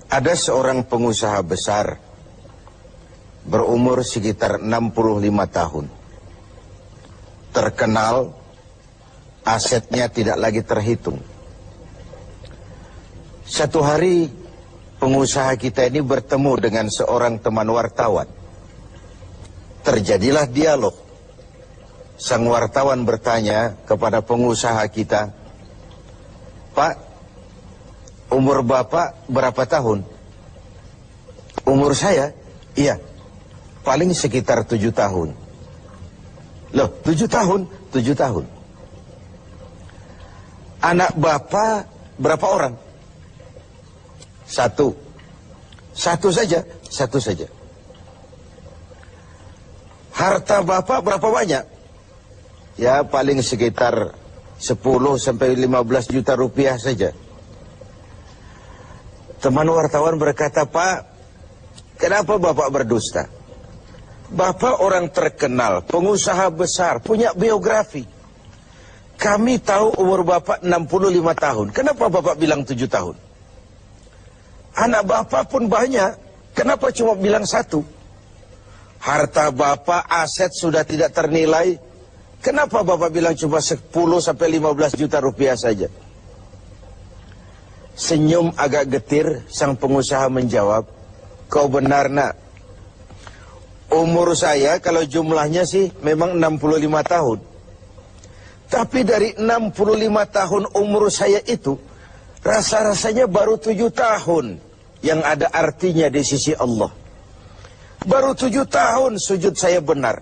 Ada seorang pengusaha besar berumur sekitar 65 tahun. Terkenal, asetnya tidak lagi terhitung. Satu hari pengusaha kita ini bertemu dengan seorang teman wartawan. Terjadilah dialog. Sang wartawan bertanya kepada pengusaha kita, "Pak, umur Bapak berapa tahun?" "Umur saya? Iya, paling sekitar 7 tahun. "Loh, 7 tahun? 7 tahun. "Anak Bapak berapa orang?" "Satu." "Satu saja?" "Satu saja." "Harta Bapak berapa banyak?" "Ya, paling sekitar 10 sampai 15 juta rupiah saja." Teman wartawan berkata, "Pak, kenapa Bapak berdusta? Bapak orang terkenal, pengusaha besar, punya biografi. Kami tahu umur Bapak 65 tahun. Kenapa Bapak bilang 7 tahun? Anak Bapak pun banyak. Kenapa cuma bilang 1? Harta Bapak, aset sudah tidak ternilai. Kenapa Bapak bilang cuma 10 sampai 15 juta rupiah saja?" Senyum agak getir, sang pengusaha menjawab, "Kau benar, Nak. Umur saya kalau jumlahnya sih memang 65 tahun. Tapi dari 65 tahun umur saya itu, rasa-rasanya baru 7 tahun yang ada artinya di sisi Allah. Baru 7 tahun sujud saya benar.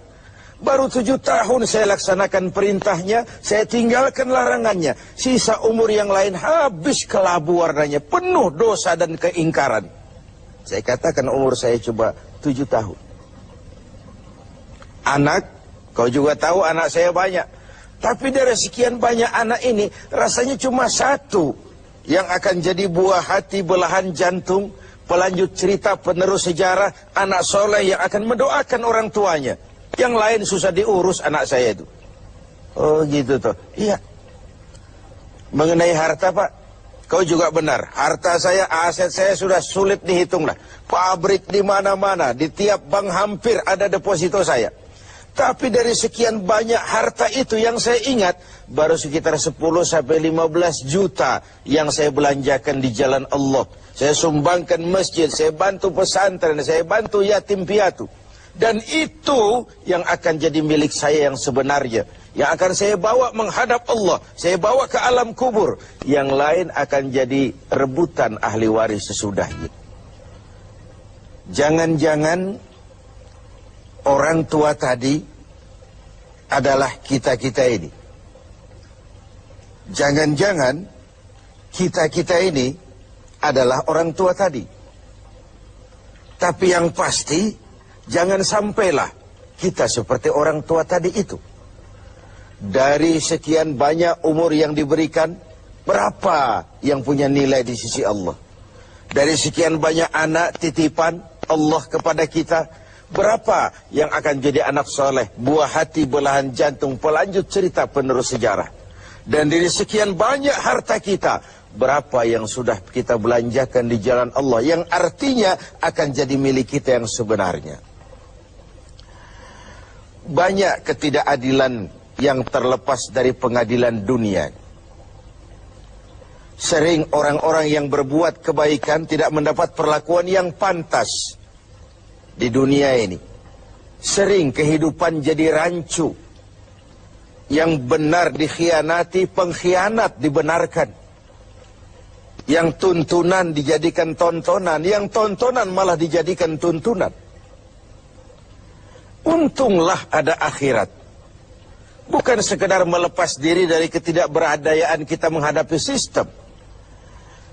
Baru 7 tahun saya laksanakan perintahnya, saya tinggalkan larangannya. Sisa umur yang lain habis kelabu warnanya, penuh dosa dan keingkaran. Saya katakan umur saya coba 7 tahun. Anak, kau juga tahu anak saya banyak. Tapi dari sekian banyak anak ini, rasanya cuma 1 yang akan jadi buah hati, belahan jantung, pelanjut cerita, penerus sejarah, anak soleh yang akan mendoakan orang tuanya. Yang lain susah diurus anak saya itu." "Oh gitu toh." "Iya." "Mengenai harta, Pak, kau juga benar. Harta saya, aset saya sudah sulit dihitung lah. Pabrik di mana-mana, di tiap bank hampir ada deposito saya. Tapi dari sekian banyak harta itu yang saya ingat, baru sekitar 10 sampai 15 juta yang saya belanjakan di jalan Allah. Saya sumbangkan masjid, saya bantu pesantren, saya bantu yatim piatu. Dan itu yang akan jadi milik saya yang sebenarnya. Yang akan saya bawa menghadap Allah. Saya bawa ke alam kubur. Yang lain akan jadi rebutan ahli waris sesudahnya." Jangan-jangan orang tua tadi adalah kita-kita ini. Jangan-jangan kita-kita ini adalah orang tua tadi. Tapi yang pasti, jangan sampailah kita seperti orang tua tadi itu. Dari sekian banyak umur yang diberikan, berapa yang punya nilai di sisi Allah? Dari sekian banyak anak titipan Allah kepada kita, berapa yang akan jadi anak soleh, buah hati, belahan jantung, pelanjut cerita, penerus sejarah? Dan dari sekian banyak harta kita, berapa yang sudah kita belanjakan di jalan Allah, yang artinya akan jadi milik kita yang sebenarnya? Banyak ketidakadilan yang terlepas dari pengadilan dunia. Sering orang-orang yang berbuat kebaikan tidak mendapat perlakuan yang pantas di dunia ini. Sering kehidupan jadi rancu. Yang benar dikhianati, pengkhianat dibenarkan. Yang tuntunan dijadikan tontonan, yang tontonan malah dijadikan tuntunan. Untunglah ada akhirat. Bukan sekedar melepas diri dari ketidakberadayaan kita menghadapi sistem.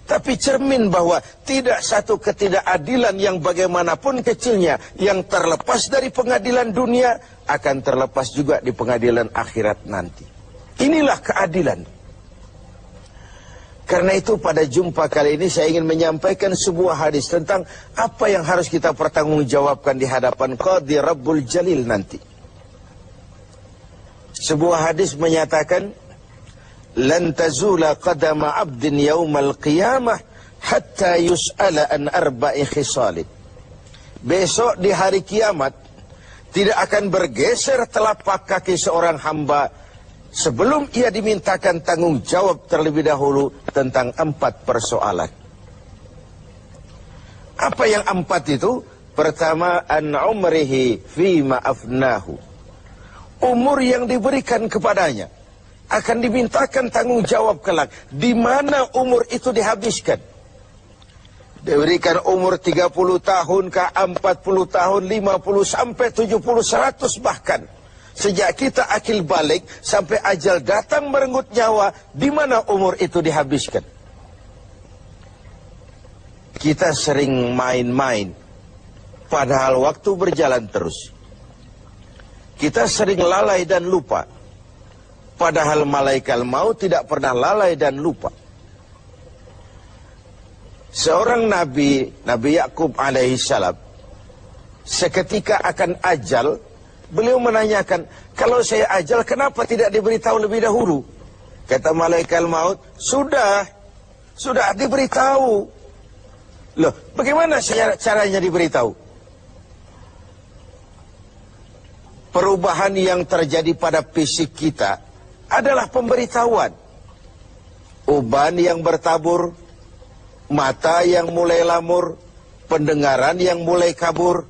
Tapi cermin bahwa tidak satu ketidakadilan yang bagaimanapun kecilnya yang terlepas dari pengadilan dunia akan terlepas juga di pengadilan akhirat nanti. Inilah keadilan. Karena itu pada jumpa kali ini saya ingin menyampaikan sebuah hadis tentang apa yang harus kita pertanggungjawabkan di hadapan Qadhi Rabbul Jalil nanti. Sebuah hadis menyatakan, "Lan tazula qadama 'abdin yaumal qiyamah hatta yus'ala an arba'i khisalin. Besok di hari kiamat tidak akan bergeser telapak kaki seorang hamba sebelum ia dimintakan tanggung jawab terlebih dahulu tentang 4 persoalan. Apa yang 4 itu? Pertama, an umrihi fima afnahu. Umur yang diberikan kepadanya akan dimintakan tanggung jawab kelak. Di mana umur itu dihabiskan? Diberikan umur 30 tahun ke 40 tahun, 50 sampai 70, 100 bahkan. Sejak kita akil balik sampai ajal datang merenggut nyawa, di mana umur itu dihabiskan? Kita sering main-main, padahal waktu berjalan terus. Kita sering lalai dan lupa, padahal malaikat maut tidak pernah lalai dan lupa. Seorang Nabi Yakub alaihissalam, seketika akan ajal, beliau menanyakan, kalau saya ajal kenapa tidak diberitahu lebih dahulu? Kata malaikat maut, sudah diberitahu. Loh, bagaimana caranya diberitahu? Perubahan yang terjadi pada fisik kita adalah pemberitahuan. Uban yang bertabur, mata yang mulai lamur, pendengaran yang mulai kabur,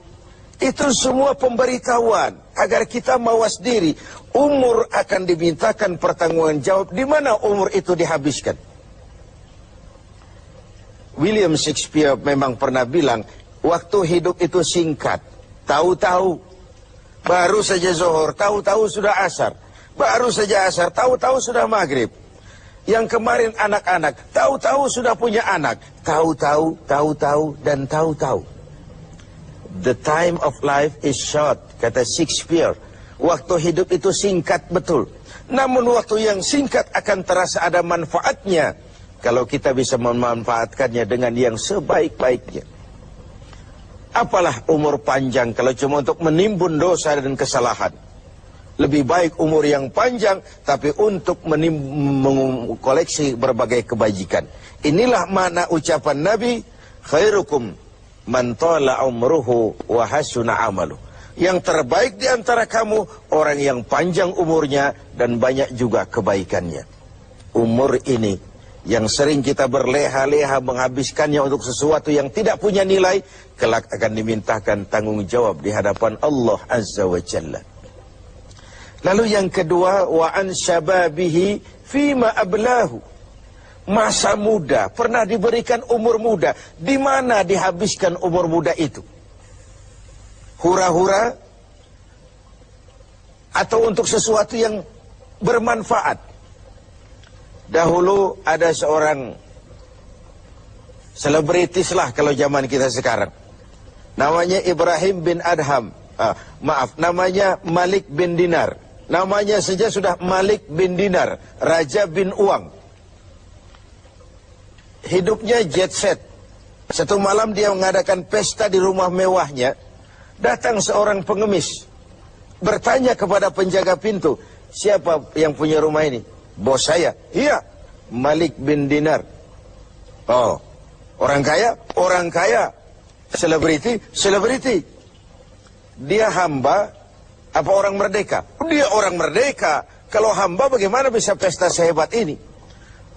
itu semua pemberitahuan agar kita mawas diri. Umur akan dimintakan pertanggungan jawab. Di mana umur itu dihabiskan? William Shakespeare memang pernah bilang, waktu hidup itu singkat. Tahu-tahu baru saja zuhur, tahu-tahu sudah asar. Baru saja asar, tahu-tahu sudah maghrib. Yang kemarin anak-anak, tahu-tahu sudah punya anak. Tahu-tahu, dan tahu-tahu. The time of life is short, kata Shakespeare. Waktu hidup itu singkat betul. Namun waktu yang singkat akan terasa ada manfaatnya kalau kita bisa memanfaatkannya dengan yang sebaik-baiknya. Apalah umur panjang kalau cuma untuk menimbun dosa dan kesalahan. Lebih baik umur yang panjang, tapi untuk mengkoleksi berbagai kebajikan. Inilah makna ucapan Nabi, khairukum man tala umruhu wa hasuna amalu. Yang terbaik di antara kamu, orang yang panjang umurnya dan banyak juga kebaikannya. Umur ini, yang sering kita berleha-leha menghabiskannya untuk sesuatu yang tidak punya nilai, kelak akan dimintakan tanggung jawab di hadapan Allah Azza wa Jalla. Lalu yang kedua, wa an syababihi fima ablahu. Masa muda, pernah diberikan umur muda. Di mana dihabiskan umur muda itu? Hura-hura atau untuk sesuatu yang bermanfaat? Dahulu ada seorang selebritis lah kalau zaman kita sekarang. Namanya Ibrahim bin Adham. Namanya Malik bin Dinar. Namanya saja sudah Malik bin Dinar, Raja bin Uang. Hidupnya jet set. Satu malam dia mengadakan pesta di rumah mewahnya. Datang seorang pengemis, bertanya kepada penjaga pintu, siapa yang punya rumah ini? Bos saya. Iya, Malik bin Dinar. Oh, orang kaya? Orang kaya. Selebriti? Selebriti. Dia hamba apa orang merdeka? Dia orang merdeka. Kalau hamba bagaimana bisa pesta sehebat ini?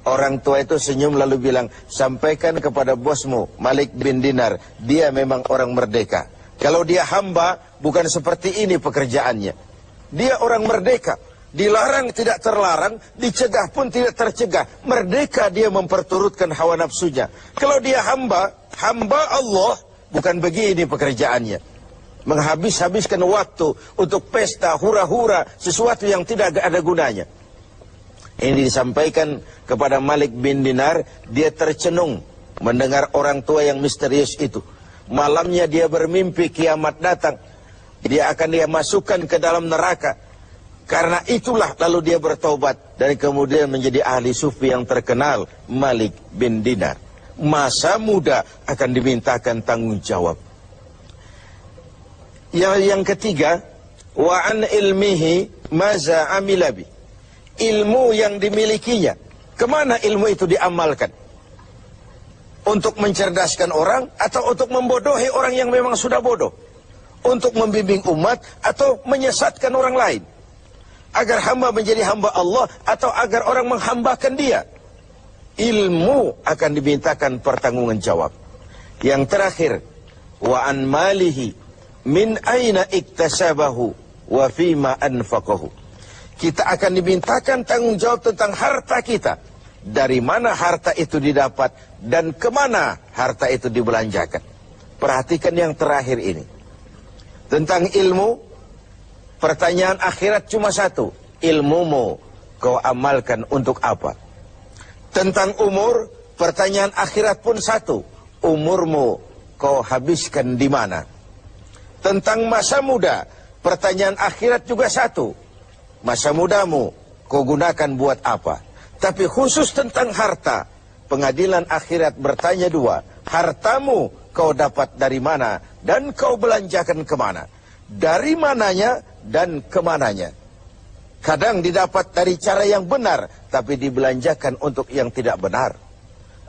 Orang tua itu senyum lalu bilang, sampaikan kepada bosmu Malik bin Dinar, dia memang orang merdeka. Kalau dia hamba, bukan seperti ini pekerjaannya. Dia orang merdeka. Dilarang tidak terlarang, dicegah pun tidak tercegah. Merdeka dia memperturutkan hawa nafsunya. Kalau dia hamba Allah, bukan begini pekerjaannya. Menghabiskan waktu untuk pesta, hura-hura, sesuatu yang tidak ada gunanya. Ini disampaikan kepada Malik bin Dinar, dia tercenung mendengar orang tua yang misterius itu. Malamnya dia bermimpi kiamat datang. Dia akan dia masukkan ke dalam neraka. Karena itulah lalu dia bertobat dan kemudian menjadi ahli sufi yang terkenal, Malik bin Dinar. Masa muda akan dimintakan tanggung jawab. Yang ketiga, wa an ilmihi maza amilabi. Ilmu yang dimilikinya, kemana ilmu itu diamalkan? Untuk mencerdaskan orang atau untuk membodohi orang yang memang sudah bodoh? Untuk membimbing umat atau menyesatkan orang lain? Agar hamba menjadi hamba Allah atau agar orang menghambakan dia? Ilmu akan dimintakan pertanggungan jawab. Yang terakhir, wa an malihi min aina iktasabahu wa fima anfaqahu. Kita akan dimintakan tanggung jawab tentang harta kita. Dari mana harta itu didapat dan kemana harta itu dibelanjakan. Perhatikan yang terakhir ini. Tentang ilmu, pertanyaan akhirat cuma satu. Ilmumu kau amalkan untuk apa? Tentang umur, pertanyaan akhirat pun satu. Umurmu kau habiskan di mana? Tentang masa muda, pertanyaan akhirat juga satu. Masa mudamu kau gunakan buat apa? Tapi khusus tentang harta, pengadilan akhirat bertanya dua. Hartamu kau dapat dari mana dan kau belanjakan kemana? Dari mananya dan kemananya? Kadang didapat dari cara yang benar, tapi dibelanjakan untuk yang tidak benar.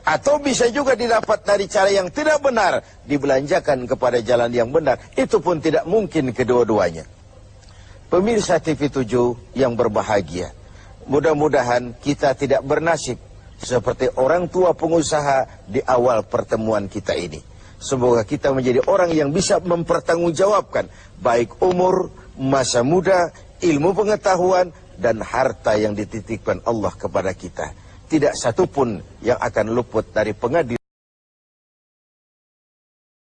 Atau bisa juga didapat dari cara yang tidak benar, dibelanjakan kepada jalan yang benar. Itu pun tidak mungkin kedua-duanya. Pemirsa TV 7 yang berbahagia, mudah-mudahan kita tidak bernasib seperti orang tua pengusaha di awal pertemuan kita ini. Semoga kita menjadi orang yang bisa mempertanggungjawabkan baik umur, masa muda, ilmu pengetahuan, dan harta yang dititipkan Allah kepada kita. Tidak satupun yang akan luput dari pengadilan.